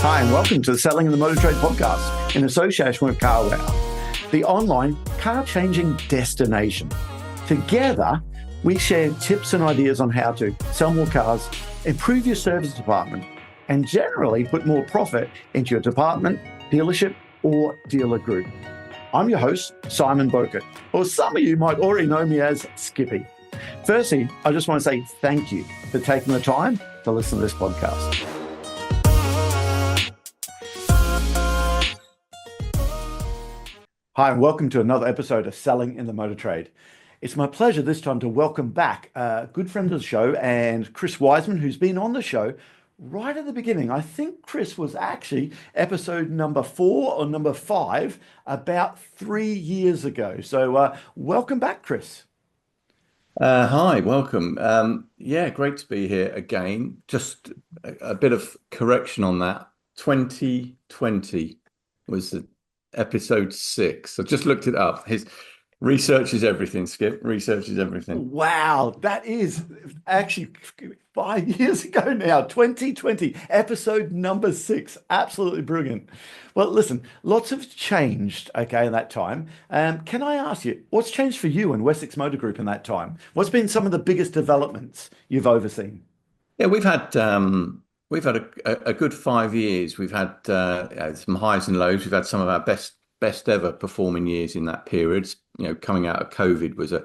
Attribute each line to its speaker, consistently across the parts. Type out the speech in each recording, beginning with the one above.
Speaker 1: Hi, and welcome to the Selling in the Motor Trade podcast in association with CarWow, the online car-changing destination. Together, we share tips and ideas on how to sell more cars, improve your service department, and generally put more profit into your department, dealership, or dealer group. I'm your host, Simon Bowkett, or some of you might already know me as Skippy. Firstly, I just want to say thank you for taking the time to listen to this podcast. Hi, and welcome to another episode of Selling in the Motor Trade. It's my pleasure this time to welcome back a good friend of the show and Chris Wiseman, who's been on the show right at the beginning. I think Chris was actually episode number 4 or number 5 about 3 years ago. So welcome back, Chris.
Speaker 2: Hi, welcome. Great to be here again. Just a bit of correction on that. 2020 was the episode 6. I just looked it up. His research is everything, Skip. Research is everything.
Speaker 1: Wow, that is actually 5 years ago now. 2020, episode number 6. Absolutely brilliant. Well, listen, lots have changed, in that time. Can I ask you, what's changed for you and Wessex Motor Group in that time? What's been some of the biggest developments you've overseen?
Speaker 2: Yeah, we've had a good 5 years. We've had some highs and lows. We've had some of our best ever performing years in that period. Coming out of COVID was an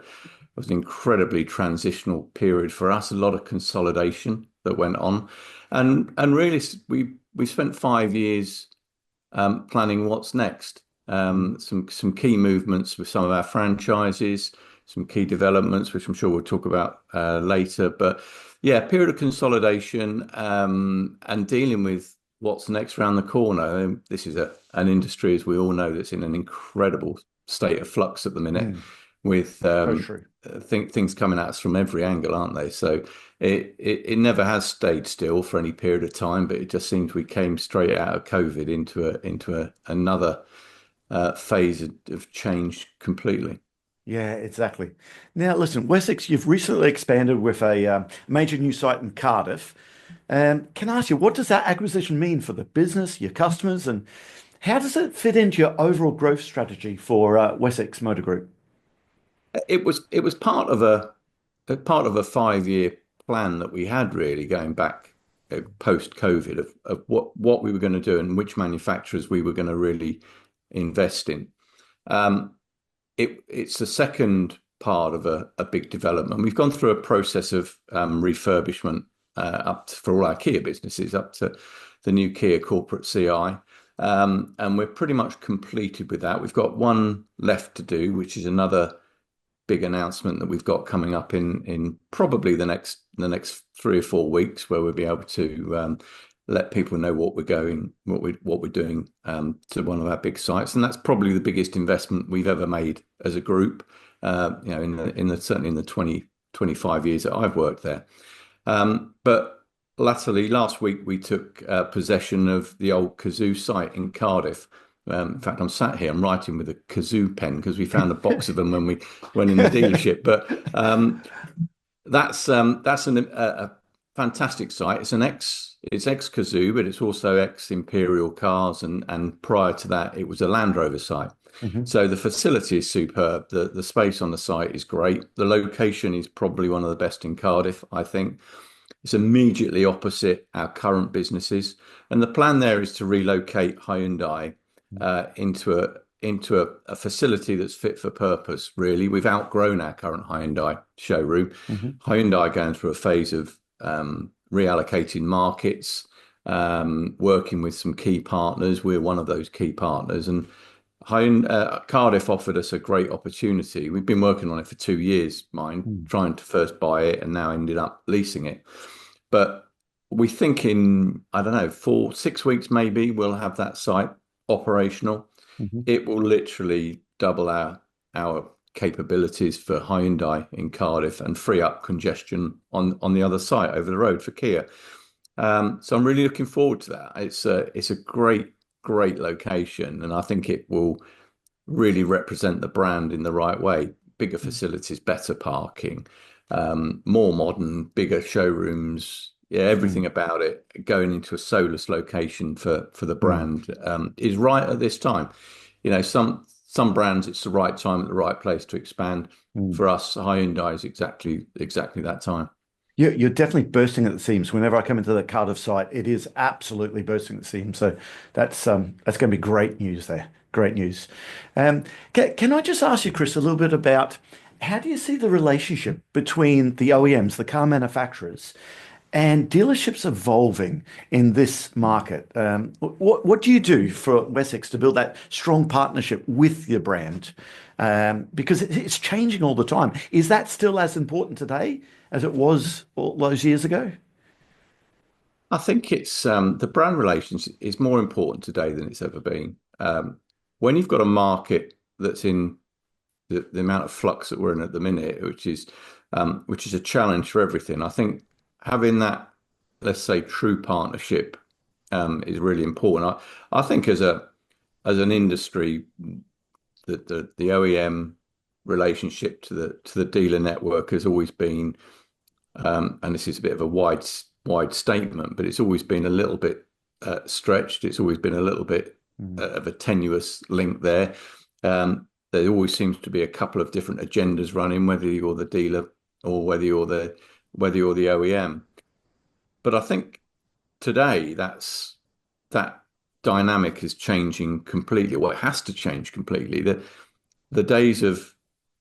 Speaker 2: incredibly transitional period for us. A lot of consolidation that went on, and really we spent 5 years planning what's next. Some key movements with some of our franchises, some key developments, which I'm sure we'll talk about later. But yeah, period of consolidation and dealing with what's next around the corner. This is an industry, as we all know, that's in an incredible state of flux at the minute, with things coming at us from every angle, aren't they? So it never has stayed still for any period of time, but it just seems we came straight out of COVID into another phase of change completely.
Speaker 1: Yeah, exactly. Now, listen, Wessex, you've recently expanded with a major new site in Cardiff. Can I ask you, what does that acquisition mean for the business, your customers, and how does it fit into your overall growth strategy for Wessex Motor Group?
Speaker 2: It was part of a 5-year plan that we had, really, going back post COVID of what we were going to do and which manufacturers we were going to really invest in. It's the second part of a big development. We've gone through a process of refurbishment for all our Kia businesses, up to the new Kia corporate CI. And we're pretty much completed with that. We've got one left to do, which is another big announcement that we've got coming up in probably the next 3 or 4 weeks, where we'll be able to let people know what we're doing to one of our big sites, and that's probably the biggest investment we've ever made as a group. Certainly in the 25 years that I've worked there. But latterly, last week, we took possession of the old Kazoo site in Cardiff. In fact, I'm sat here, I'm writing with a Kazoo pen because we found a box of them when we went in the dealership. But that's a fantastic site. It's ex-Kazoo, but it's also ex-Imperial Cars, and prior to that, it was a Land Rover site. Mm-hmm. So the facility is superb. The space on the site is great. The location is probably one of the best in Cardiff, I think. It's immediately opposite our current businesses, and the plan there is to relocate Hyundai into a facility that's fit for purpose. Really, we've outgrown our current Hyundai showroom. Mm-hmm. Hyundai are going through a phase of reallocating markets, working with some key partners. We're one of those key partners, and Cardiff offered us a great opportunity. We've been working on it for 2 years, trying to first buy it and now ended up leasing it. But we think in, 4-6 weeks maybe, we'll have that site operational. Mm-hmm. It will literally double our capabilities for Hyundai in Cardiff and free up congestion on the other site over the road for Kia. So I'm really looking forward to that. It's a great location, and I think it will really represent the brand in the right way. Bigger facilities, better parking, more modern, bigger showrooms, Yeah, everything about it going into a soulless location for the
Speaker 1: Mm,
Speaker 2: brand is right at this time. Some brands it's the right time at the right place to expand.
Speaker 1: mm.
Speaker 2: For us, Hyundai is exactly that time.
Speaker 1: You're definitely bursting at the seams. Whenever I come into the Cardiff site, it is absolutely bursting at the seams. So that's going to be great news there. Great news. Can I just ask you, Chris, a little bit about how do you see the relationship between the OEMs, the car manufacturers, and dealerships evolving in this market? What do you do for Wessex to build that strong partnership with your brand? Because it's changing all the time. Is that still as important today as it was all those years ago?
Speaker 2: I think it's the brand relations is more important today than it's ever been. When you've got a market that's in the amount of flux that we're in at the minute, which is a challenge for everything. I think having that, let's say, true partnership is really important. I think as an industry, the OEM relationship to the dealer network has always been, and this is a bit of a wide statement, but it's always been a little bit stretched. It's always been a little bit
Speaker 1: Mm,
Speaker 2: of a tenuous link there. There always seems to be a couple of different agendas running, whether you're the dealer or whether you're the OEM. But I think today that dynamic is changing completely. Well, it has to change completely. The days of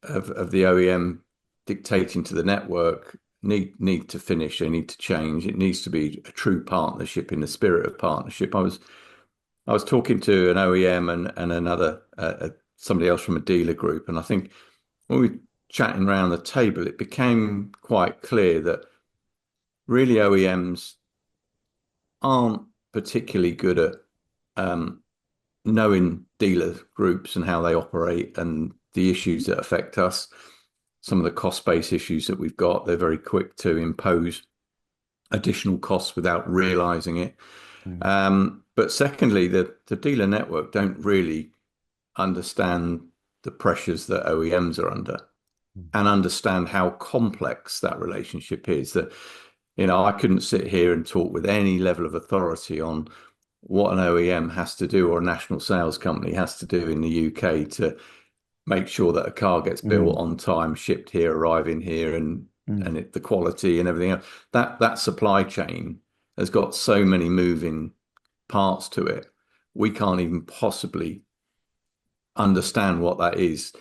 Speaker 2: the OEM dictating to the network need to finish. They need to change. It needs to be a true partnership in the spirit of partnership. I was talking to an OEM and another somebody else from a dealer group, and I think when we were chatting around the table, it became quite clear that really OEMs aren't particularly good at um, knowing dealer groups and how they operate and the issues that affect us. Some of the cost-based issues that we've got, they're very quick to impose additional costs without realizing it.
Speaker 1: mm,
Speaker 2: But secondly, the dealer network don't really understand the pressures that OEMs are under
Speaker 1: mm,
Speaker 2: and understand how complex that relationship is. I couldn't sit here and talk with any level of authority on what an OEM has to do or a national sales company has to do in the UK to make sure that a car gets built
Speaker 1: mm,
Speaker 2: on time, shipped here, arriving here,
Speaker 1: mm,
Speaker 2: the quality and everything else. That supply chain has got so many moving parts to it. We can't even possibly understand what that is.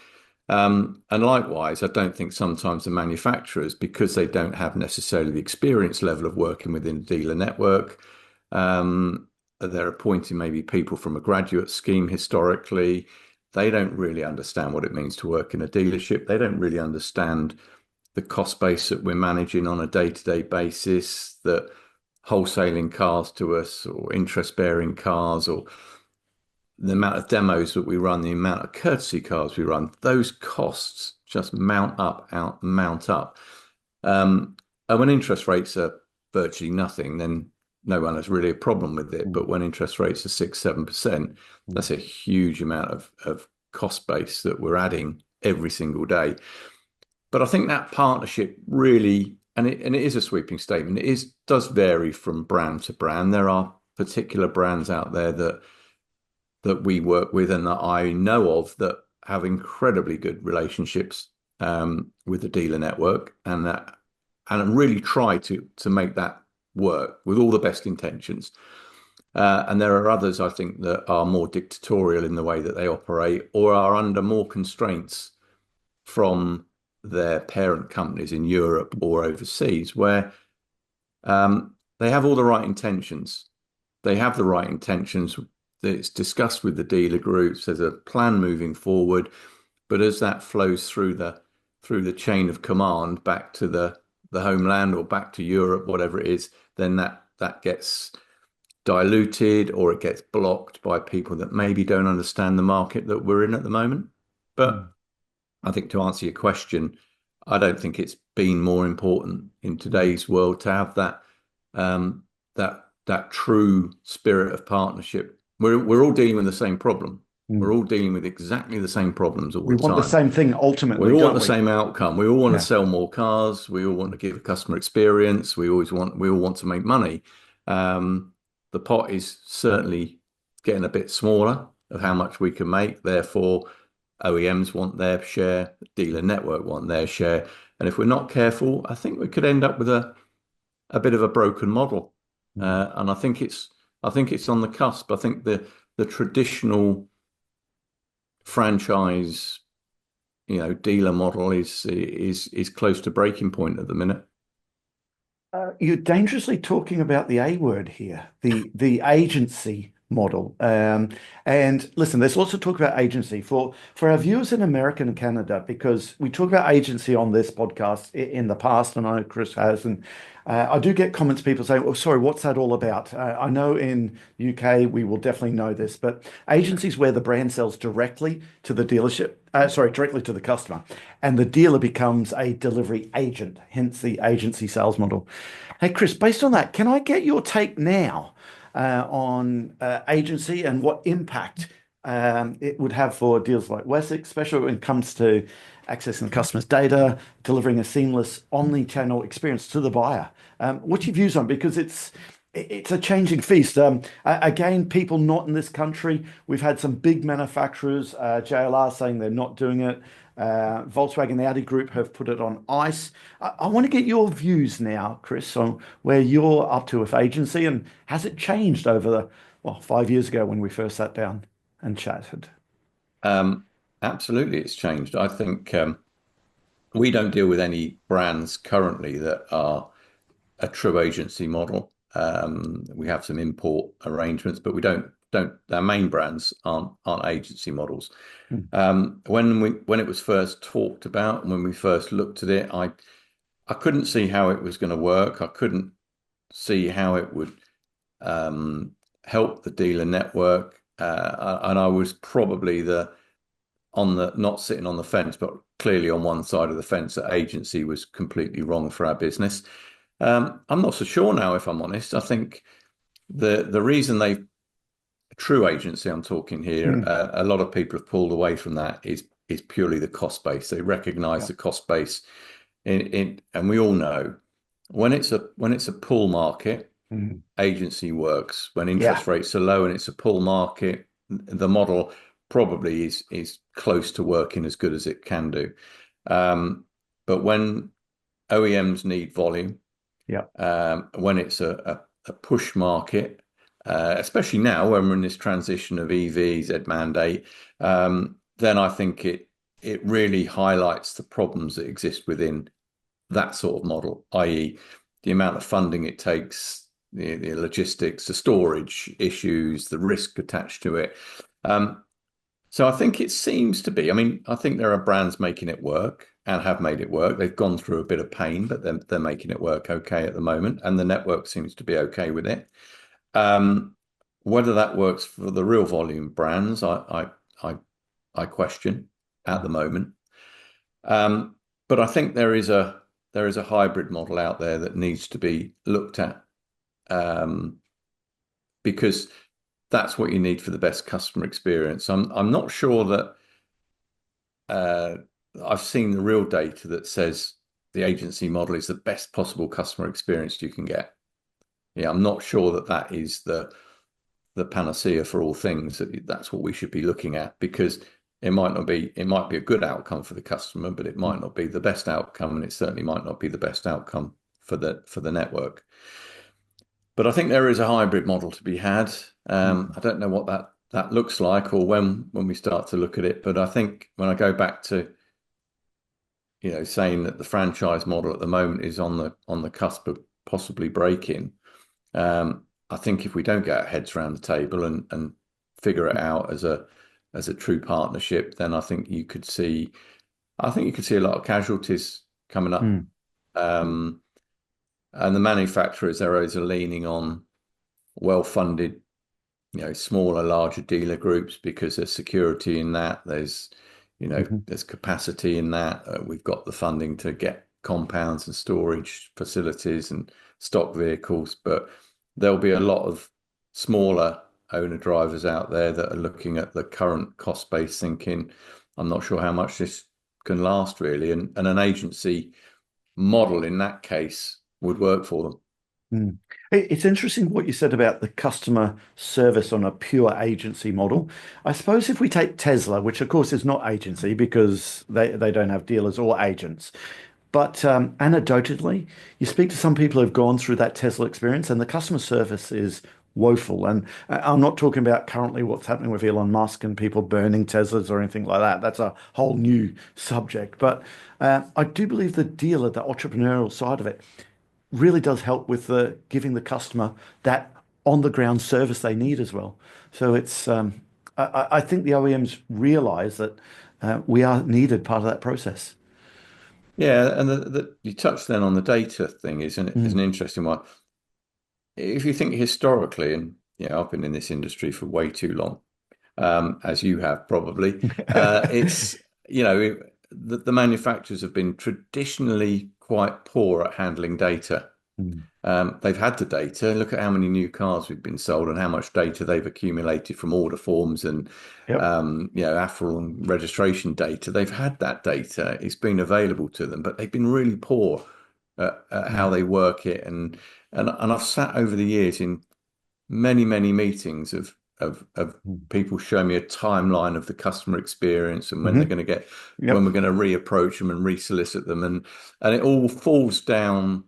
Speaker 2: And likewise, I don't think sometimes the manufacturers, because they don't have necessarily the experience level of working within a dealer network, they're appointing maybe people from a graduate scheme historically. They don't really understand what it means to work in a dealership. They don't really understand the cost base that we're managing on a day-to-day basis, that wholesaling cars to us or interest-bearing cars or the amount of demos that we run, the amount of courtesy cars we run, those costs just mount up. And when interest rates are virtually nothing, then no one has really a problem with it.
Speaker 1: mm,
Speaker 2: But when interest rates are 6, 7%,
Speaker 1: mm,
Speaker 2: that's a huge amount of cost base that we're adding every single day. But I think that partnership really, and it is a sweeping statement, does vary from brand to brand. There are particular brands out there that we work with and that I know of that have incredibly good relationships with the dealer network and really try to make that work with all the best intentions. And there are others, I think, that are more dictatorial in the way that they operate or are under more constraints from their parent companies in Europe or overseas, where they have all the right intentions. They have the right intentions. It's discussed with the dealer groups. There's a plan moving forward, but as that flows through the chain of command back to the homeland or back to Europe, whatever it is, then that gets diluted or it gets blocked by people that maybe don't understand the market that we're in at the moment. But
Speaker 1: mm,
Speaker 2: I think to answer your question, I don't think it's been more important in
Speaker 1: mm.
Speaker 2: today's world to have that true spirit of partnership. We're all dealing with the same problem. We're all dealing with exactly the same problems all
Speaker 1: We
Speaker 2: the
Speaker 1: want the
Speaker 2: time.
Speaker 1: same thing
Speaker 2: We
Speaker 1: ultimately,
Speaker 2: all want
Speaker 1: don't
Speaker 2: the
Speaker 1: we?
Speaker 2: same outcome. We all want to
Speaker 1: Yeah.
Speaker 2: sell more cars. We all want to give a customer experience. We all want to make money. Um, the pot is certainly getting a bit smaller of how much we can make. Therefore, OEMs want their share, dealer network want their share. And if we're not careful, I think we could end up with a bit of a broken model. And I think it's on the cusp. I think the traditional franchise, dealer model is close to breaking point at the minute.
Speaker 1: You're dangerously talking about the A word here, the agency model. And listen, there's lots of talk about agency for our viewers in America and Canada, because we talk about agency on this podcast in the past, and I know Chris has, and I do get comments, people saying, "Oh, sorry, what's that all about?" I know in the UK we will definitely know this, but agencies where the brand sells directly to the dealership, directly to the customer, and the dealer becomes a delivery agent, hence the agency sales model. Hey, Chris, based on that, can I get your take now on agency and what impact it would have for deals like Wessex, especially when it comes to accessing the customer's data, delivering a seamless omni-channel experience to the buyer? What's your views on? Because it's a changing feast. Again, people not in this country. We've had some big manufacturers, JLR saying they're not doing it. Volkswagen, the Audi Group have put it on ice. I want to get your views now, Chris, on where you're up to with agency, and has it changed over the, well, 5 years ago when we first sat down and chatted?
Speaker 2: Um, Absolutely, it's changed. I think we don't deal with any brands currently that are a true agency model. We have some import arrangements, but we don't. Our main brands aren't agency models.
Speaker 1: Mm.
Speaker 2: When it was first talked about and when we first looked at it, I couldn't see how it was going to work. I couldn't see how it would help the dealer network, and I was probably the on the not sitting on the fence, but clearly on one side of the fence that agency was completely wrong for our business. I'm not so sure now, if I'm honest. I think the reason they true agency I'm talking here,
Speaker 1: Mm.
Speaker 2: a lot of people have pulled away from that is purely the cost base. They recognise
Speaker 1: Yeah.
Speaker 2: the cost base and we all know when it's a pull market,
Speaker 1: Mm.
Speaker 2: agency works. When
Speaker 1: Yeah.
Speaker 2: interest rates are low and it's a pull market, the model probably is close to working as good as it can do. But when OEMs need volume,
Speaker 1: Yeah.
Speaker 2: when it's a push market, especially now when we're in this transition of EV, Z mandate, then I think it really highlights the problems that exist within that sort of model, i.e., the amount of funding it takes, the logistics, the storage issues, the risk attached to it. So I think it seems to be. I mean, I think there are brands making it work and have made it work. They've gone through a bit of pain, but they're making it work okay at the moment, and the network seems to be okay with it. Um, Whether that works for the real volume brands, I I question at the moment. Um, but I think there is a hybrid model out there that needs to be looked at, um, because that's what you need for the best customer experience. I'm not sure that uh, I've seen the real data that says the agency model is the best possible customer experience you can get. Yeah, I'm not sure that is the panacea for all things. That's what we should be looking at, because it might be a good outcome for the customer, but it might not be the best outcome, and it certainly might not be the best outcome for the network. But I think there is a hybrid model to be had.
Speaker 1: Mm.
Speaker 2: I don't know what that looks like, or when we start to look at it. But I think when I go back to saying that the franchise model at the moment is on the cusp of possibly breaking, I think if we don't get our heads around the table and figure it out as a true partnership, then I think you could see a lot of casualties coming up.
Speaker 1: Mm.
Speaker 2: Um, and the manufacturers are leaning on well-funded, smaller, larger dealer groups, because there's security in that. There's,
Speaker 1: Mhm.
Speaker 2: there's capacity in that. We've got the funding to get compounds and storage facilities and stock vehicles, but there'll be a lot of smaller owner drivers out there that are looking at the current cost base thinking, I'm not sure how much this can last really. And an agency model in that case would work for them.
Speaker 1: Mm. It's interesting what you said about the customer service on a pure agency model. I suppose if we take Tesla, which of course is not agency because they don't have dealers or agents, but anecdotally, you speak to some people who've gone through that Tesla experience, and the customer service is woeful. And I'm not talking about currently what's happening with Elon Musk and people burning Teslas or anything like that. That's a whole new subject. But I do believe the dealer, the entrepreneurial side of it, really does help with the giving the customer that on the ground service they need as well. So it's I think the OEMs realize that we are needed part of that process.
Speaker 2: Yeah, and you touched then on the data thing is an
Speaker 1: Mm.
Speaker 2: interesting one. If you think historically, and I've been in this industry for way too long, as you have probably, it's the manufacturers have been traditionally quite poor at handling data.
Speaker 1: Mm.
Speaker 2: They've had the data. Look at how many new cars we've been sold and how much data they've accumulated from order forms and
Speaker 1: Yep.
Speaker 2: AFRL and registration data. They've had that data. It's been available to them, but they've been really poor at how
Speaker 1: Mm.
Speaker 2: they work it. And I've sat over the years in many meetings of
Speaker 1: Mm.
Speaker 2: people showing me a timeline of the customer experience and when they're
Speaker 1: Hmm.
Speaker 2: going to get when
Speaker 1: Yep.
Speaker 2: we're going to reapproach them and resolicit them and it all falls down.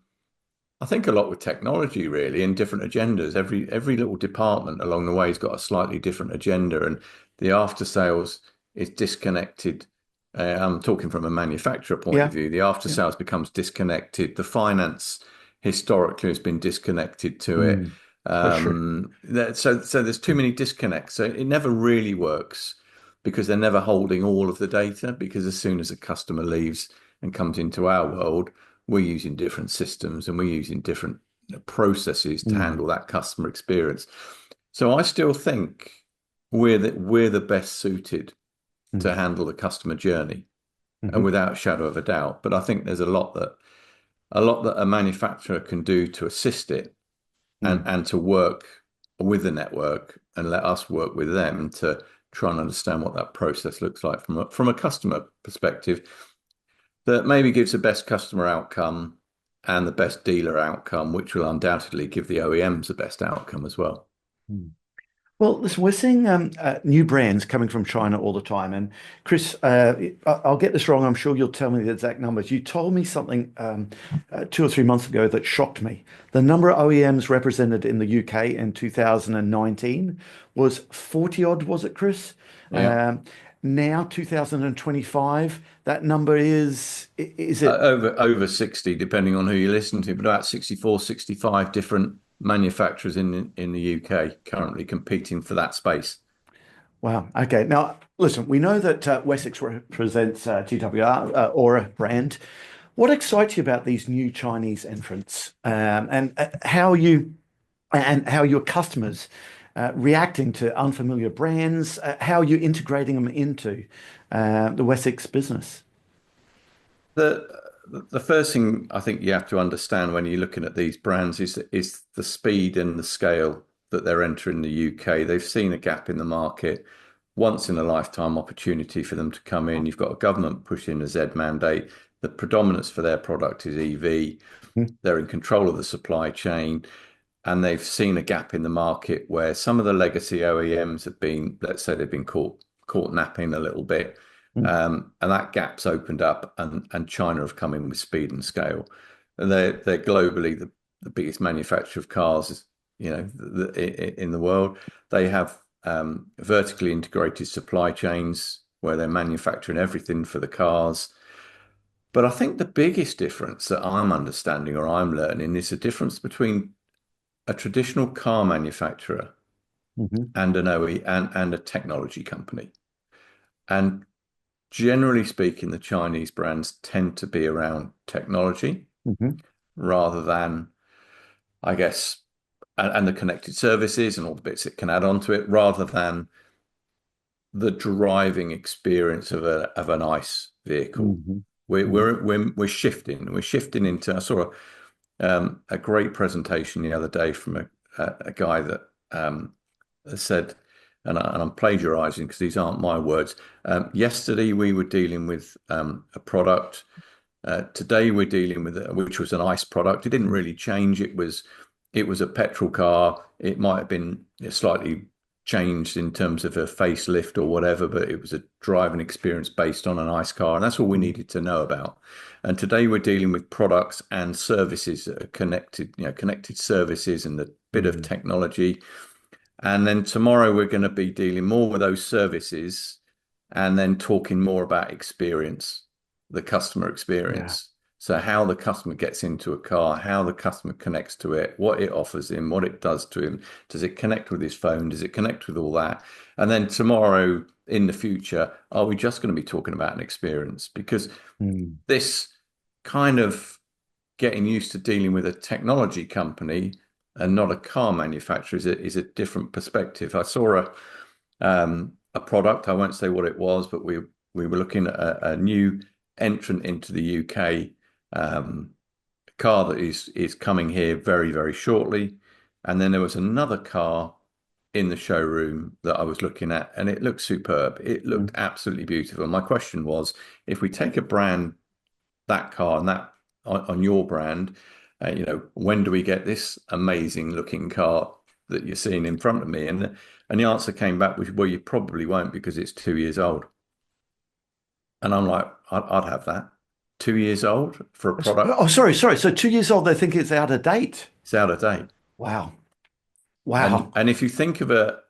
Speaker 2: I think a lot with technology, really, and different agendas. Every little department along the way has got a slightly different agenda, and the after sales is disconnected. I'm talking from a manufacturer point of
Speaker 1: Yeah.
Speaker 2: view. The after
Speaker 1: Yeah.
Speaker 2: sales becomes disconnected. The finance historically has been disconnected to it.
Speaker 1: Mm. For sure.
Speaker 2: So there's too many disconnects. So it never really works because they're never holding all of the data. Because as soon as a customer leaves and comes into our world, we're using different systems and we're using different processes to
Speaker 1: Mm.
Speaker 2: handle that customer experience. So I still think we're the best suited to
Speaker 1: Mm.
Speaker 2: handle the customer journey, and
Speaker 1: Hmm.
Speaker 2: without a shadow of a doubt. But I think there's a lot that a manufacturer can do to assist it and
Speaker 1: Mm.
Speaker 2: and to work with the network and let us work with them to try and understand what that process looks like from a customer perspective that maybe gives the best customer outcome and the best dealer outcome, which will undoubtedly give the OEMs the best outcome as well.
Speaker 1: Mm. Well, listen, we're seeing new brands coming from China all the time. And Chris, I'll get this wrong. I'm sure you'll tell me the exact numbers. You told me something 2 or 3 months ago that shocked me. The number of OEMs represented in the UK in 2019 was 40 odd, was it, Chris?
Speaker 2: Yeah.
Speaker 1: Um, Now, 2025, that number is it?
Speaker 2: Over 60, depending on who you listen to, but about 64, 65 different manufacturers in the UK currently competing for that space.
Speaker 1: Wow. Okay. Now, listen, we know that Wessex represents GWR, Aura brand. What excites you about these new Chinese entrants, and how your customers reacting to unfamiliar brands? How you're integrating them into the Wessex business?
Speaker 2: The the first thing I think you have to understand when you're looking at these brands is the speed and the scale that they're entering the UK. They've seen a gap in the market, once in a lifetime opportunity for them to come in. You've got a government pushing a Z mandate. The predominance for their product is EV.
Speaker 1: Mhm.
Speaker 2: They're in control of the supply chain, and they've seen a gap in the market where some of the legacy OEMs have been, let's say, they've been caught napping a little bit, and that gap's opened up, and China have come in with speed and scale, and they're globally the biggest manufacturer of cars, in the world. They have vertically integrated supply chains where they're manufacturing everything for the cars. But I think the biggest difference that I'm understanding or I'm learning is the difference between a traditional car manufacturer
Speaker 1: Mhm.
Speaker 2: and an OE and a technology company. And generally speaking, the Chinese brands tend to be around technology
Speaker 1: Mhm.
Speaker 2: rather than, I guess, and the connected services and all the bits it can add on to it, rather than the driving experience of an ICE vehicle.
Speaker 1: Mhm.
Speaker 2: We're
Speaker 1: Mhm.
Speaker 2: we're we're, we're shifting. We're shifting into. I saw a great presentation the other day from a guy that said, and I'm plagiarizing because these aren't my words. Yesterday we were dealing with a product. Today we're dealing with which was an ICE product. It didn't really change. It was a petrol car. It might have been slightly changed in terms of a facelift or whatever, but it was a driving experience based on an ICE car, and that's all we needed to know about. And today we're dealing with products and services that are connected, connected services and a bit of technology. And then tomorrow we're going to be dealing more with those services and then talking more about experience, the customer
Speaker 1: Yeah.
Speaker 2: experience. So how the customer gets into a car, how the customer connects to it, what it offers him, what it does to him. Does it connect with his phone? Does it connect with all that? And then tomorrow in the future, are we just going to be talking about an experience? Because this kind of getting used to dealing with a technology company and not a car manufacturer is a different perspective. I saw a product. I won't say what it was, but we were looking at a new entrant into the UK car that is coming here very, very shortly. And then there was another car in the showroom that I was looking at, and it looked superb. It looked absolutely beautiful. My question was, if we take a brand, that car and that on your brand, when do we get this amazing looking car that you're seeing in front of me? And the answer came back, which, well, you probably won't because it's 2 years old. And I'm like, I'd have that. 2 years old for a product.
Speaker 1: Oh, sorry. So 2 years old, they think it's out of date.
Speaker 2: It's out of date.
Speaker 1: Wow.
Speaker 2: And if you think of a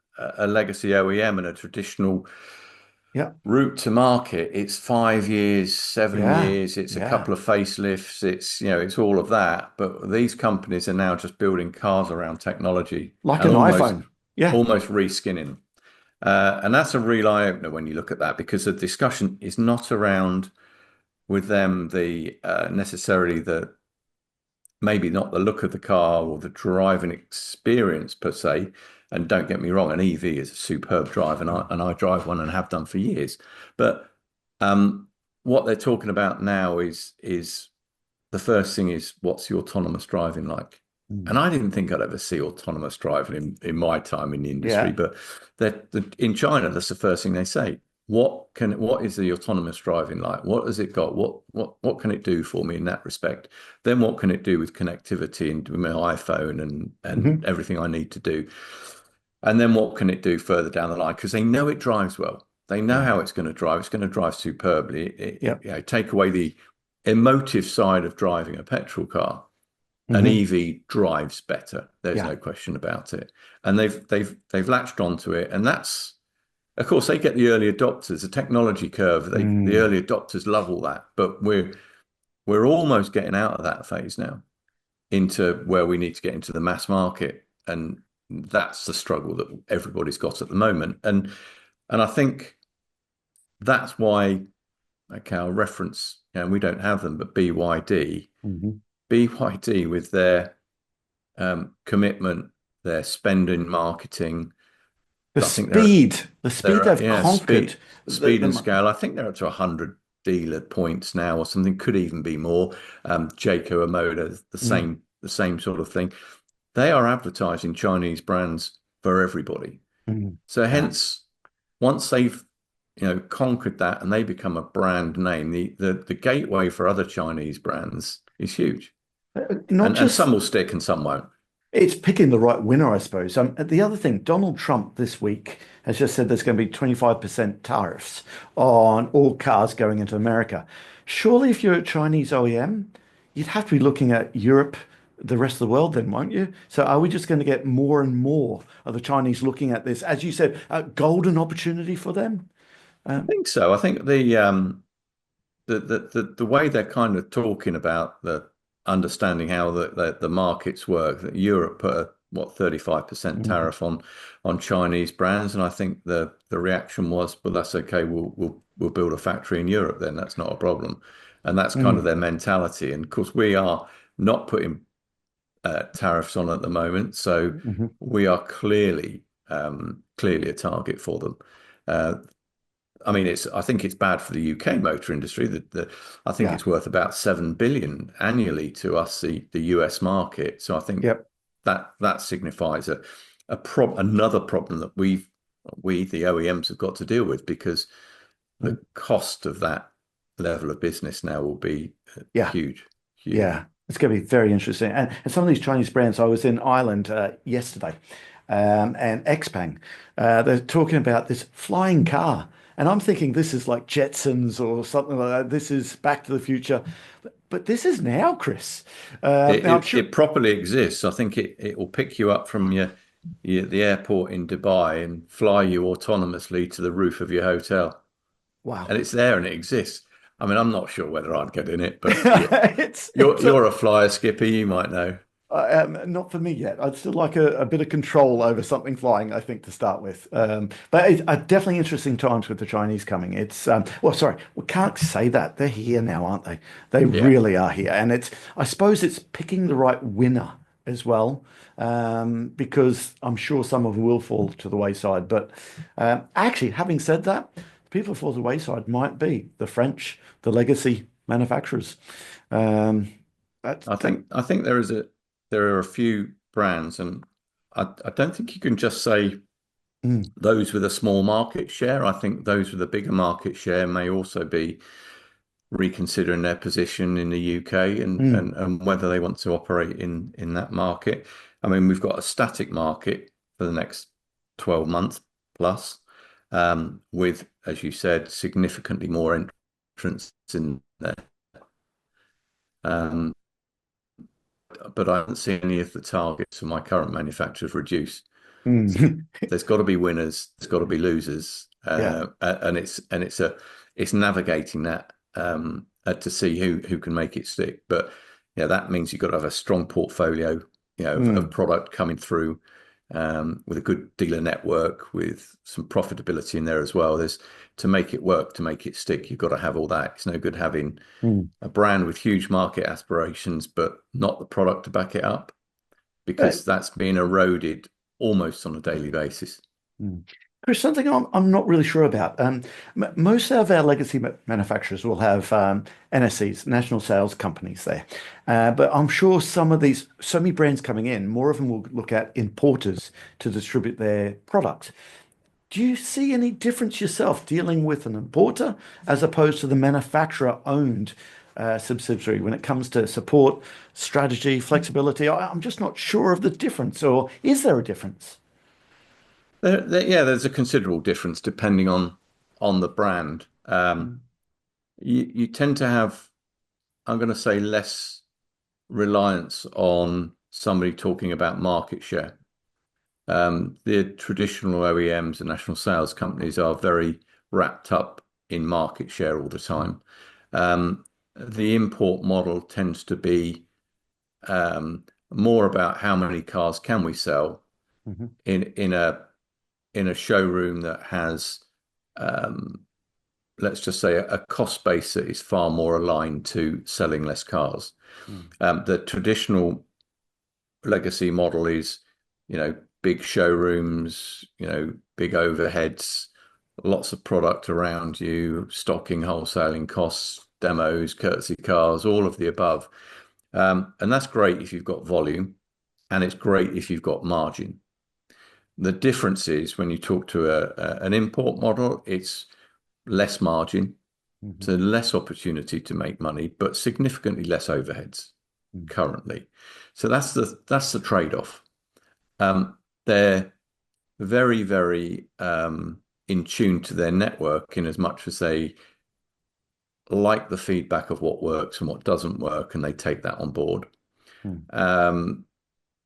Speaker 2: legacy OEM and a traditional
Speaker 1: Yeah.
Speaker 2: route to market, it's 5 years, 7 years, it's a couple of facelifts, it's all of that. But these companies are now just building cars around technology
Speaker 1: Like
Speaker 2: and
Speaker 1: an
Speaker 2: almost
Speaker 1: iPhone. Yeah.
Speaker 2: almost reskinning. And that's a real eye opener when you look at that, because the discussion is not around with them the necessarily the maybe not the look of the car or the driving experience per se. And don't get me wrong, an EV is a superb drive, and I drive one and have done for years. But what they're talking about now is the first thing is, what's the autonomous driving like? And I didn't think I'd ever see autonomous driving in my time in the industry,
Speaker 1: Yeah.
Speaker 2: but in China, that's the first thing they say. What is the autonomous driving like? What has it got? What can it do for me in that respect? Then what can it do with connectivity and with my iPhone and everything I need to do? And then what can it do further down the line? Because they know it drives well. They know how it's going to drive. It's going to drive superbly. Take away the emotive side of driving a petrol car. An EV drives better. There's no question about it. And they've latched onto it. And that's, of course, they get the early adopters, the technology curve. The early adopters love all that. But we're almost getting out of that phase now into where we need to get into the mass market. And that's the struggle that everybody's got at the moment. And I think that's why, okay, I'll reference, we don't have them, but BYD. BYD with their commitment, their spend in marketing,
Speaker 1: The speed they've conquered.
Speaker 2: speed and scale. I think they're up to 100 dealer points now, or something. Could even be more. Jayco Omoda, the same sort of thing. They are advertising Chinese brands for everybody. So hence, once they've conquered that and they become a brand name, the gateway for other Chinese brands is huge. And some will stick and some won't.
Speaker 1: It's picking the right winner, I suppose. The other thing, Donald Trump this week has just said there's going to be 25% tariffs on all cars going into America. Surely, if you're a Chinese OEM, you'd have to be looking at Europe, the rest of the world, then, won't you? So, are we just going to get more and more of the Chinese looking at this, as you said, a golden opportunity for them?
Speaker 2: I think so. I think the way they're kind of talking about the understanding how the markets work, that Europe put a 35% tariff on Chinese brands, and I think the reaction was, well, that's okay, we'll build a factory in Europe then, that's not a problem. And that's kind of their mentality. And of course we are not putting tariffs on at the moment, so we are clearly a target for them. I mean, I think it's bad for the UK motor industry. I think it's worth about 7 billion annually to us, the US market. So I think that signifies another problem that we the OEMs have got to deal with, because the cost of that level of business now will be
Speaker 1: Yeah.
Speaker 2: huge, huge.
Speaker 1: Yeah, it's going to be very interesting. And some of these Chinese brands, I was in Ireland yesterday, and Xpeng, they're talking about this flying car. And I'm thinking this is like Jetsons or something like that. This is Back to the Future. But this is now, Chris.
Speaker 2: It,
Speaker 1: Now, I'm
Speaker 2: it
Speaker 1: sure.
Speaker 2: it properly exists. I think it will pick you up from your the airport in Dubai and fly you autonomously to the roof of your hotel,
Speaker 1: Wow.
Speaker 2: and it's there and it exists. I mean, I'm not sure whether I'd get in it, but
Speaker 1: It's
Speaker 2: you're a flyer, Skipper. You might know.
Speaker 1: not for me yet. I'd still like a bit of control over something flying, I think, to start with. But definitely interesting times with the Chinese coming. It's well, sorry, we can't say that. They're here now, aren't they? They
Speaker 2: Yeah,
Speaker 1: really are here, and I suppose it's picking the right winner as well, because I'm sure some of them will fall to the wayside. But actually, having said that, people who fall to the wayside might be the French, the legacy manufacturers. Um, that.
Speaker 2: I think there are a few brands, and I don't think you can just say
Speaker 1: Mm,
Speaker 2: those with a small market share. I think those with a bigger market share may also be reconsidering their position in the UK,
Speaker 1: mm.
Speaker 2: and whether they want to operate in that market. I mean, we've got a static market for the next 12 months plus, with, as you said, significantly more entrants in there. Um, but I haven't seen any of the targets for my current manufacturers reduce. So
Speaker 1: Mm.
Speaker 2: there's got to be winners, there's got to be losers,
Speaker 1: Yeah.
Speaker 2: and it's navigating that, to see who can make it stick. But yeah, that means you've got to have a strong portfolio, of
Speaker 1: Mm.
Speaker 2: product coming through, with a good dealer network, with some profitability in there as well. There's To make it work, to make it stick, you've got to have all that. It's no good having
Speaker 1: Mm.
Speaker 2: a brand with huge market aspirations, but not the product to back it up,
Speaker 1: Uh,
Speaker 2: because that's being eroded almost on a daily basis.
Speaker 1: mm. Chris, something I'm not really sure about. Most of our legacy manufacturers will have NSCs, national sales companies there. But I'm sure some of these, so many brands coming in, more of them will look at importers to distribute their products. Do you see any difference yourself dealing with an importer as opposed to the manufacturer-owned subsidiary when it comes to support, strategy, flexibility? I'm just not sure of the difference, or is there a difference?
Speaker 2: Yeah, there's a considerable difference depending on the brand.
Speaker 1: Mm,
Speaker 2: You tend to have, I'm going to say, less reliance on somebody talking about market share. The traditional OEMs and national sales companies are very wrapped up in market share all the time. Um, the import model tends to be, more about how many cars can we sell
Speaker 1: mhm,
Speaker 2: in a showroom that has, um, let's just say, a cost base that is far more aligned to selling less cars.
Speaker 1: mm,
Speaker 2: The traditional legacy model is, big showrooms, big overheads, lots of product around you, stocking, wholesaling costs, demos, courtesy cars, all of the above. And that's great if you've got volume, and it's great if you've got margin. The difference is when you talk to an import model, it's less margin,
Speaker 1: mhm,
Speaker 2: so less opportunity to make money, but significantly less overheads
Speaker 1: mm,
Speaker 2: currently. So that's the trade-off. They're very, very, in tune to their network, in as much as they like the feedback of what works and what doesn't work, and they take that on board.
Speaker 1: mm,
Speaker 2: Um,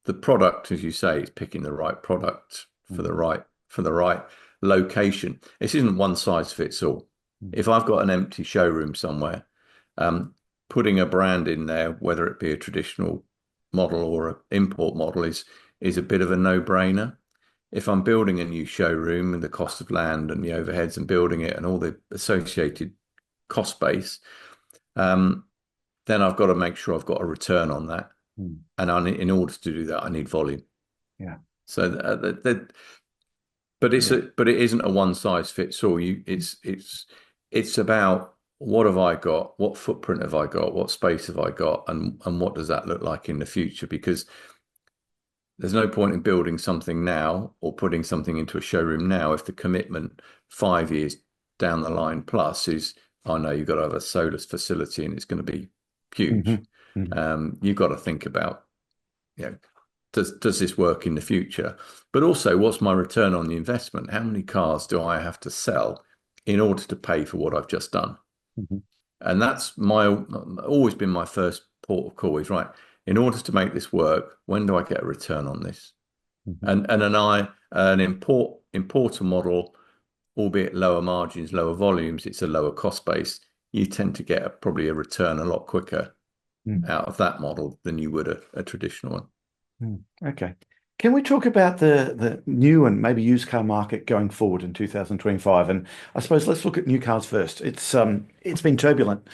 Speaker 2: the product, as you say, is picking the right product for
Speaker 1: mm,
Speaker 2: the right location. This isn't one size fits all.
Speaker 1: mm,
Speaker 2: If I've got an empty showroom somewhere, um, putting a brand in there, whether it be a traditional model or an import model, is a bit of a no-brainer. If I'm building a new showroom, and the cost of land and the overheads and building it and all the associated cost base, um, then I've got to make sure I've got a return on that.
Speaker 1: mm.
Speaker 2: And in order to do that, I need volume.
Speaker 1: Yeah,
Speaker 2: So, but
Speaker 1: yeah,
Speaker 2: it isn't a one size fits all. It's about, what have I got? What footprint have I got? What space have I got? And what does that look like in the future? Because there's no point in building something now or putting something into a showroom now if the commitment 5 years down the line plus is, I know you've got to have a solar facility and it's going to be huge.
Speaker 1: Hmm. Hmm.
Speaker 2: You've got to think about, you know, does this work in the future? But also, what's my return on the investment? How many cars do I have to sell in order to pay for what I've just done?
Speaker 1: Hmm.
Speaker 2: And that's always been my first port of call is right. In order to make this work, when do I get a return on this?
Speaker 1: Hmm.
Speaker 2: And an importer model, albeit lower margins, lower volumes, it's a lower cost base. You tend to get probably a return a lot quicker out of that model than you would a traditional one.
Speaker 1: Okay. Can we talk about the new and maybe used car market going forward in 2025? And I suppose let's look at new cars first. It's been turbulent,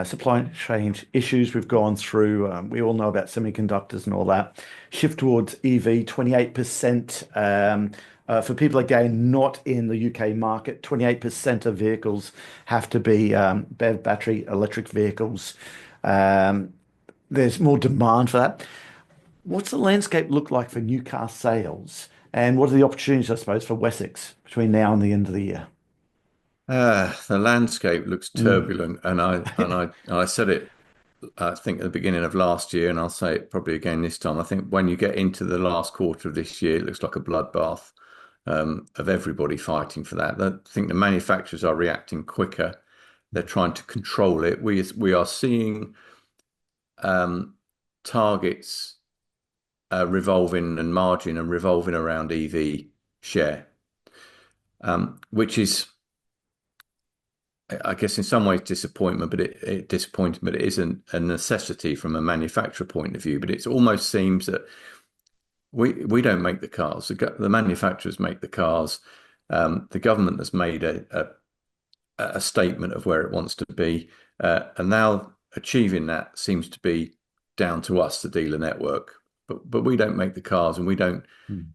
Speaker 1: supply chain issues we've gone through. We all know about semiconductors and all that. Shift towards EV, 28%. For people again not in the UK market, 28% of vehicles have to be BEV battery electric vehicles. Um, there's more demand for that. What's the landscape look like for new car sales? And what are the opportunities, I suppose, for Wessex between now and the end of the year?
Speaker 2: The landscape looks
Speaker 1: Mm.
Speaker 2: turbulent, and I said it, I think at the beginning of last year, and I'll say it probably again this time. I think when you get into the last quarter of this year, it looks like a bloodbath of everybody fighting for that. I think the manufacturers are reacting quicker. They're trying to control it. We are seeing targets revolving and margin and revolving around EV share, which is, I guess, in some ways disappointment, but it disappointing, but it isn't a necessity from a manufacturer point of view. But it almost seems that we don't make the cars; the manufacturers make the cars. The government has made a statement of where it wants to be, and now achieving that seems to be down to us, the dealer network. But we don't make the cars, and
Speaker 1: Mm.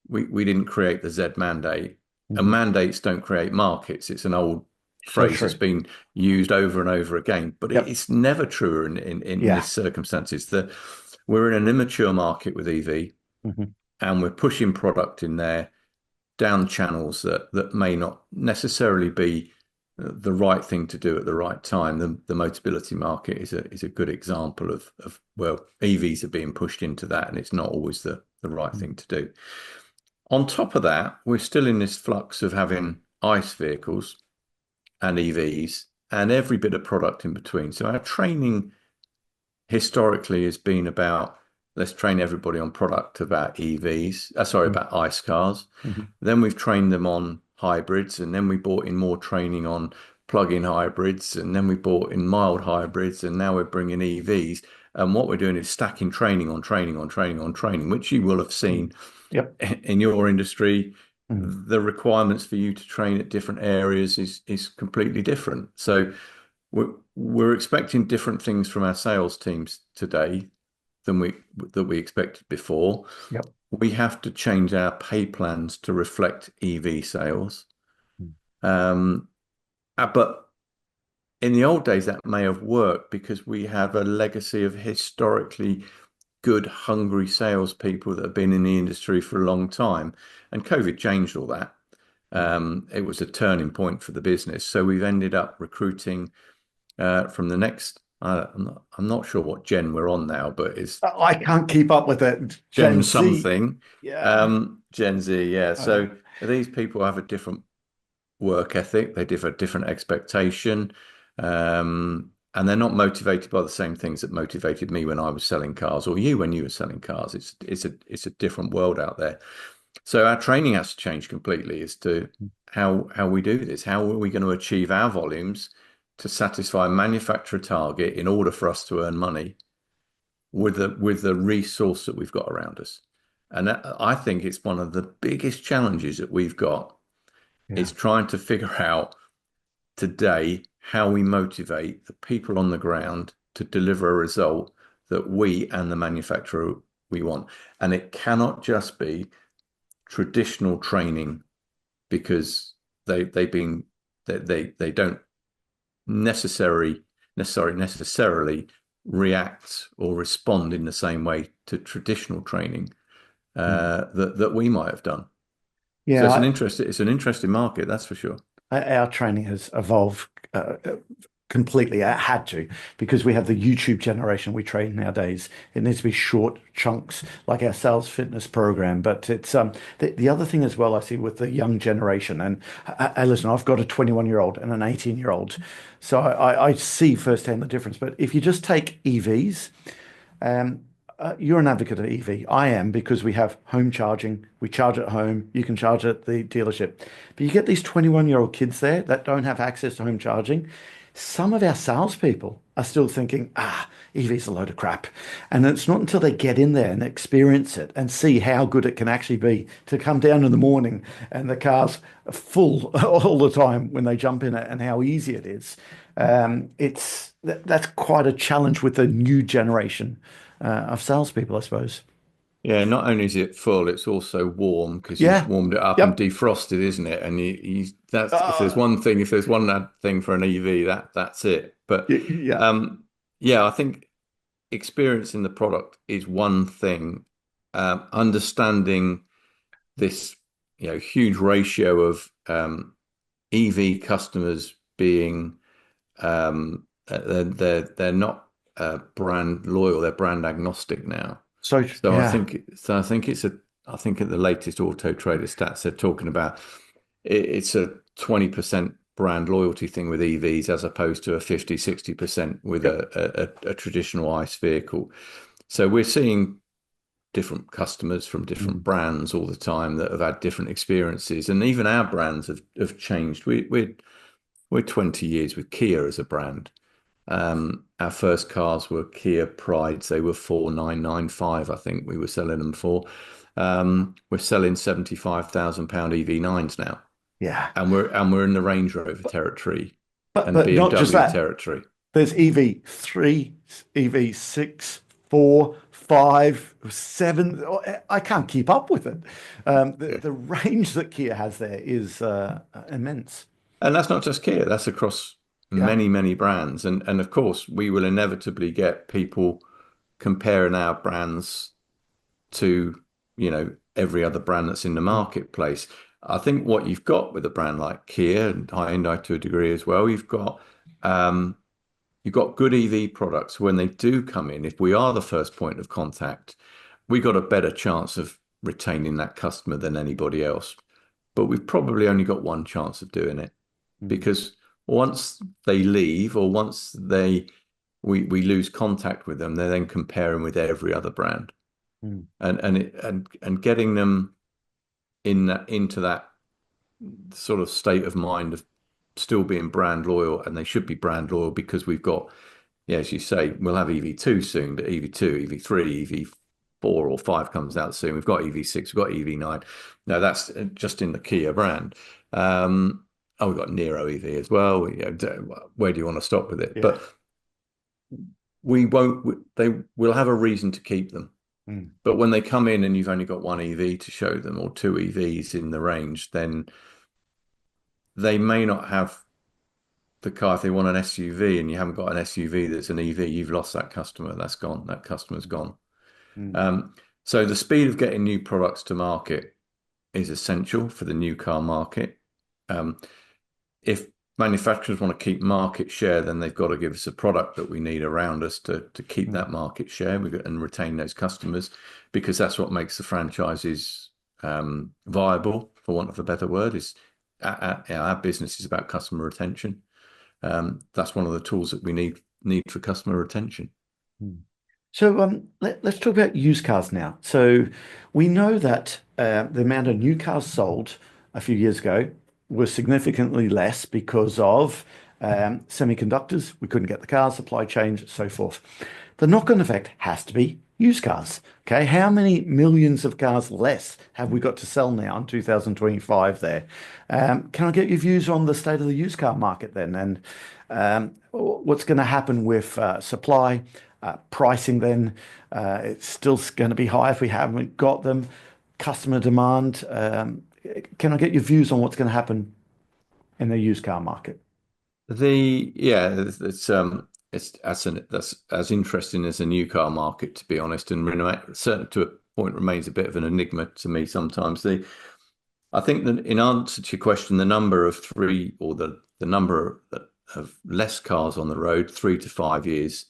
Speaker 2: we didn't create the Z mandate. And
Speaker 1: Mhm.
Speaker 2: mandates don't create markets. It's an old
Speaker 1: So
Speaker 2: phrase that's
Speaker 1: true.
Speaker 2: been used over and over again, but
Speaker 1: Yep.
Speaker 2: it's never truer in
Speaker 1: Yeah.
Speaker 2: this circumstances. That we're in an immature market with EV,
Speaker 1: Hmm.
Speaker 2: and we're pushing product in there down channels that may not necessarily be the right thing to do at the right time. The Motability market is a good example of well, EVs are being pushed into that, and it's not always the right thing to do. On top of that, we're still in this flux of having ICE vehicles and EVs and every bit of product in between. So our training historically has been about, let's train everybody on product about EVs, about ICE cars.
Speaker 1: Hmm.
Speaker 2: Then we've trained them on hybrids, and then we brought in more training on plug-in hybrids, and then we brought in mild hybrids, and now we're bringing EVs. And what we're doing is stacking training on training on training on training, which you will have seen
Speaker 1: Yep.
Speaker 2: in your industry.
Speaker 1: Mm.
Speaker 2: The requirements for you to train at different areas is completely different. So we're expecting different things from our sales teams today than we expected before.
Speaker 1: Yep.
Speaker 2: We have to change our pay plans to reflect EV sales.
Speaker 1: Mm.
Speaker 2: But in the old days, that may have worked because we have a legacy of historically good, hungry salespeople that have been in the industry for a long time. And COVID changed all that. It was a turning point for the business. So we've ended up recruiting from the next, I'm not sure what gen we're on now, but it's
Speaker 1: I can't keep up with it. Gen
Speaker 2: Gen
Speaker 1: Z.
Speaker 2: something,
Speaker 1: Yeah.
Speaker 2: Gen Z, yeah.
Speaker 1: Uh,
Speaker 2: So these people have a different work ethic, they differ different expectation, and they're not motivated by the same things that motivated me when I was selling cars, or you when you were selling cars. It's a different world out there. So our training has to change completely as to how we do this. How are we going to achieve our volumes to satisfy a manufacturer target in order for us to earn money with the resource that we've got around us? And I think it's one of the biggest challenges that we've got
Speaker 1: yeah.
Speaker 2: is trying to figure out today how we motivate the people on the ground to deliver a result that we and the manufacturer we want. And it cannot just be traditional training because they've been they don't necessarily react or respond in the same way to traditional training.
Speaker 1: Mm.
Speaker 2: that we might have done. So
Speaker 1: Yeah,
Speaker 2: it's an interesting market, that's for sure.
Speaker 1: our training has evolved completely. It had to because we have the YouTube generation we train nowadays. It needs to be short chunks, like our sales fitness program. But it's the other thing as well I see with the young generation. And listen, I've got a 21-year-old and an 18-year-old, so I see firsthand the difference. But if you just take EVs. Um, you're an advocate of EV. I am because we have home charging. We charge at home. You can charge at the dealership. But you get these 21-year-old kids there that don't have access to home charging. Some of our salespeople are still thinking, EV's a load of crap. And it's not until they get in there and experience it and see how good it can actually be to come down in the morning and the car's full all the time when they jump in it and how easy it is. That's quite a challenge with the new generation of salespeople, I suppose.
Speaker 2: Yeah, not only is it full, it's also warm because you've
Speaker 1: Yeah.
Speaker 2: warmed it up and
Speaker 1: Yep.
Speaker 2: defrosted, isn't it? And you that's
Speaker 1: Uh,
Speaker 2: if there's one bad thing for an EV, that's it. But
Speaker 1: yeah.
Speaker 2: um, yeah, I think experiencing the product is one thing. Understanding this, huge ratio of EV customers being they're not brand loyal, they're brand agnostic now.
Speaker 1: So
Speaker 2: So
Speaker 1: yeah.
Speaker 2: I think I think at the latest Auto Trader stats they're talking about it's a 20% brand loyalty thing with EVs as opposed to a 50-60% with
Speaker 1: Yep.
Speaker 2: a traditional ICE vehicle. So we're seeing different customers from different
Speaker 1: Mm.
Speaker 2: brands all the time that have had different experiences, and even our brands have changed. We're 20 years with Kia as a brand. Our first cars were Kia Prides. They were 4,995, I think we were selling them for. We're selling £75,000 EV9s now,
Speaker 1: Yeah.
Speaker 2: and we're in the Range Rover territory and
Speaker 1: But not just
Speaker 2: BMW
Speaker 1: that.
Speaker 2: territory.
Speaker 1: There's EV3, EV6, 4, 5, 7. I can't keep up with it.
Speaker 2: Yeah.
Speaker 1: The range that Kia has there is immense.
Speaker 2: And that's not just Kia, that's across
Speaker 1: Yeah.
Speaker 2: many brands. And of course, we will inevitably get people comparing our brands to, every other brand that's in the
Speaker 1: Mm.
Speaker 2: marketplace. I think what you've got with a brand like Kia and Hyundai to a degree as well, um, you've got good EV products. When they do come in, if we are the first point of contact, we got a better chance of retaining that customer than anybody else. But we've probably only got one chance of doing it
Speaker 1: Mm.
Speaker 2: because once they leave or once we lose contact with them, they're then comparing with every other brand,
Speaker 1: Mm.
Speaker 2: and getting them into that sort of state of mind of still being brand loyal, and they should be brand loyal because we've got, yeah, as you say, we'll have EV2 soon, but EV2, EV3, EV4 or 5 comes out soon. We've got EV6, we've got EV9. No, that's just in the Kia brand. We've got Nero EV as well. Where do you want to stop with it?
Speaker 1: Yeah.
Speaker 2: But we won't, they will have a reason to keep them.
Speaker 1: Mm.
Speaker 2: But when they come in and you've only got one EV to show them or two EVs in the range, then they may not have the car. If they want an SUV and you haven't got an SUV that's an EV, you've lost that customer. That's gone. That customer's gone.
Speaker 1: Mm.
Speaker 2: So the speed of getting new products to market is essential for the new car market. Um, if manufacturers want to keep market share, then they've got to give us a product that we need around us to keep
Speaker 1: Mm.
Speaker 2: that market share and retain those customers, because that's what makes the franchises viable, for want of a better word. Is our business is about customer retention. That's one of the tools that we need for customer retention.
Speaker 1: Mm. So let's talk about used cars now. So we know that the amount of new cars sold a few years ago was significantly less because of semiconductors. We couldn't get the cars, supply chains, so forth. The knock-on effect has to be used cars. Okay, how many millions of cars less have we got to sell now in 2025 there? Can I get your views on the state of the used car market then? And what's going to happen with supply, pricing then? It's still going to be high if we haven't got them. Customer demand. Can I get your views on what's going to happen in the used car market?
Speaker 2: It's that's as interesting as a new car market, to be honest, and certainly point remains a bit of an enigma to me sometimes. I think that in answer to your question, the number of the number of less cars on the road, 3 to 5 years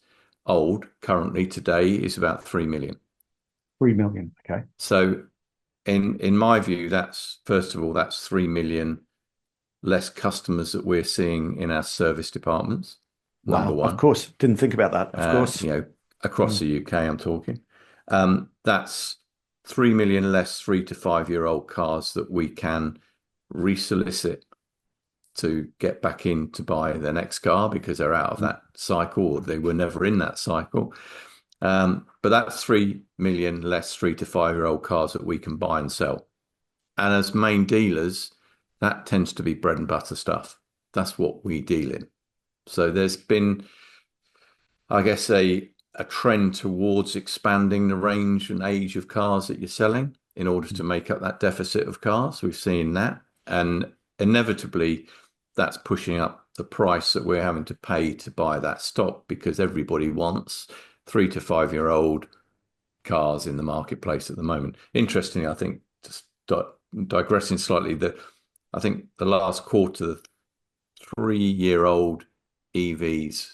Speaker 2: old currently today, is about 3 million.
Speaker 1: 3 million. Okay.
Speaker 2: So in my view, that's, first of all, that's 3 million less customers that we're seeing in our service departments. Number
Speaker 1: Wow,
Speaker 2: one.
Speaker 1: of course. Didn't think about that. Of course.
Speaker 2: Across the UK, I'm talking. That's 3 million less 3 to 5 year old cars that we can resolicit to get back in to buy their next car because they're out of that cycle, or they were never in that cycle. But that's 3 million less 3 to 5 year old cars that we can buy and sell. And as main dealers, that tends to be bread and butter stuff. That's what we deal in. So there's been, I guess, a trend towards expanding the range and age of cars that you're selling in order to make up that deficit of cars. We've seen that, and inevitably that's pushing up the price that we're having to pay to buy that stock, because everybody wants 3 to 5 year old cars in the marketplace at the moment. Interestingly, I think, just digressing slightly, that I think the last quarter, 3 year old EVs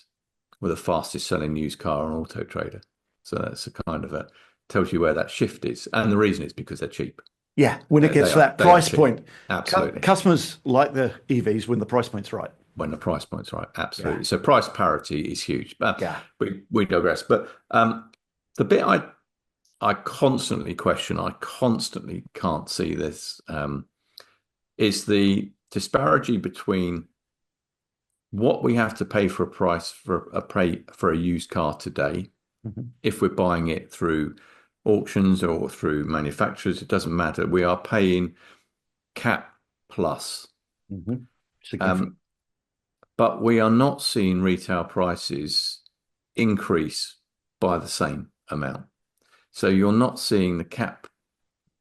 Speaker 2: were the fastest selling used car on Auto Trader. So that's a kind of tells you where that shift is. And the reason is because they're cheap.
Speaker 1: Yeah, when it gets to that price point.
Speaker 2: Absolutely.
Speaker 1: Customers like the EVs when the price point's right.
Speaker 2: When the price point's right, absolutely. Yeah. So price parity is huge. But we digress. But the bit I constantly question, I constantly can't see this, is the disparity between what we have to pay for a price for a used car today, if we're buying it through auctions or through manufacturers, it doesn't matter. We are paying cap plus. But we are not seeing retail prices increase by the same amount. So you're not seeing the cap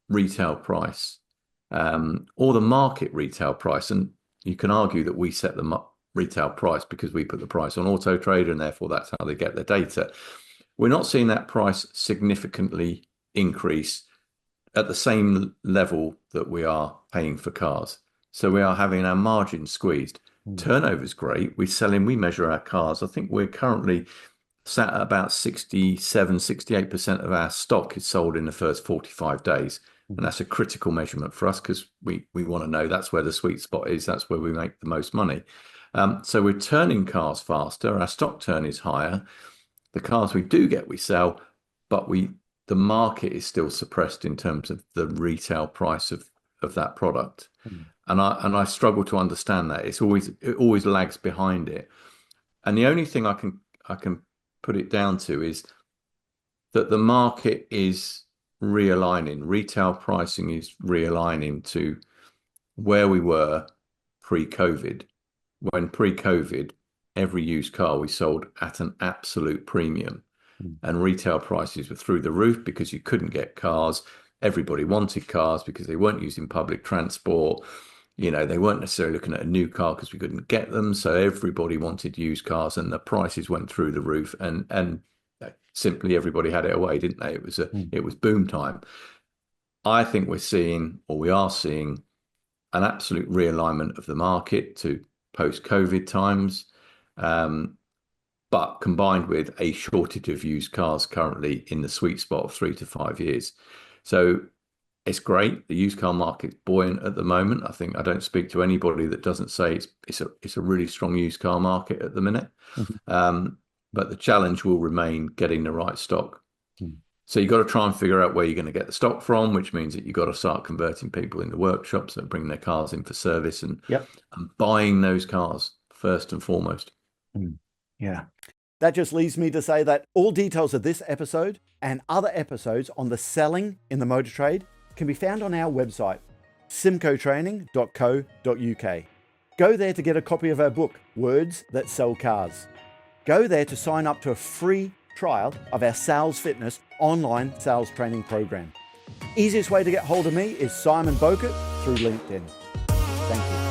Speaker 2: retail price or the market retail price. And you can argue that we set the retail price because we put the price on Auto Trader, and therefore that's how they get their data. We're not seeing that price significantly increase at the same level that we are paying for cars. So we are having our margins squeezed. Turnover's great. We measure our cars. I think we're currently sat at about 67-68% of our stock is sold in the first 45 days. And that's a critical measurement for us, because we want to know that's where the sweet spot is. That's where we make the most money. So we're turning cars faster. Our stock turn is higher. The cars we do get, we sell, but the market is still suppressed in terms of the retail price of that product. And I struggle to understand that. It always lags behind it. And the only thing I can put it down to is that the market is realigning. Retail pricing is realigning to where we were pre-COVID. When pre-COVID, every used car we sold at an absolute premium, and retail prices were through the roof because you couldn't get cars. Everybody wanted cars because they weren't using public transport. They weren't necessarily looking at a new car because we couldn't get them. So everybody wanted used cars, and the prices went through the roof, and simply everybody had it away, didn't they? It was boom time. I think we are seeing an absolute realignment of the market to post-COVID times, but combined with a shortage of used cars currently in the sweet spot of 3 to 5 years. So it's great. The used car market's buoyant at the moment. I don't speak to anybody that doesn't say it's a really strong used car market at the minute. But the challenge will remain getting the right stock. So you've got to try and figure out where you're going to get the stock from, which means that you've got to start converting people in the workshops and bringing their cars in for service and buying those cars first and foremost.
Speaker 1: Yeah. That just leaves me to say that all details of this episode and other episodes on the selling in the motor trade can be found on our website, simcotraining.co.uk. Go there to get a copy of our book, Words That Sell Cars. Go there to sign up to a free trial of our Sales Fitness online sales training program. Easiest way to get hold of me is Simon Bowkett through LinkedIn. Thank you.